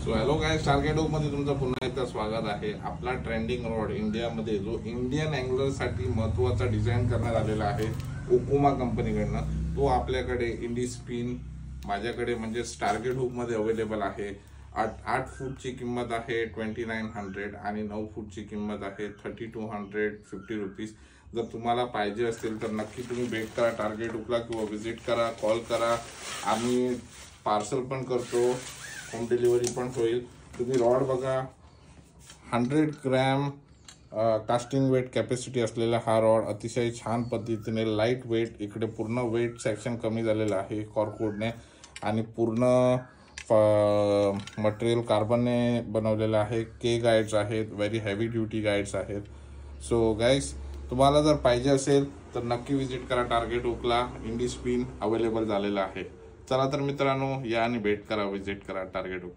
So hello guys, target hook मध्ये तुमचं पुन्हा एकदा स्वागत आहे। आपला ट्रेंडिंग रॉड इंडियामध्ये जो इंडियन अँगलर साठी महत्त्वाचा डिझाइन करण्यात आलेला आहे ओकुमा कंपनीकडनं, तो आपल्याकडे इंडी स्पिन माझ्याकडे म्हणजे टार्गेट हुक मध्ये अवेलेबल आहे। 8 फूटची किंमत आहे 2900 आणि 9 फूटची किंमत आहे 3250 रुपीज। जर तुम्हाला पाहिजे असेल तर नक्की तुम्ही भेट करा टार्गेट हुकला किंवा विजिट करा, कॉल करा। आम्ही पार्सल पण करतो, होम डिलिव्हरी पण होईल। तुम्ही रॉड बघा, 100 ग्रॅम कास्टिंग वेट कॅपॅसिटी असलेला हा रॉड अतिशय छान पद्धतीने लाईट वेट, इकडे पूर्ण वेट सेक्शन कमी झालेलं आहे कॉर्कवुडने आणि पूर्ण मटेरियल कार्बनने बनवलेलं आहे। के गाइड्स आहेत, व्हेरी हेवी ड्युटी गाइड्स आहेत। सो गाइस, तुम्हाला जर पाहिजे असेल तर नक्की विजिट करा टार्गेट हुकला, इंडी स्पिन अवेलेबल झालेला आहे। चला तर मित्रांनो, या आणि भेट करा, विजिट करा टार्गेट हुक।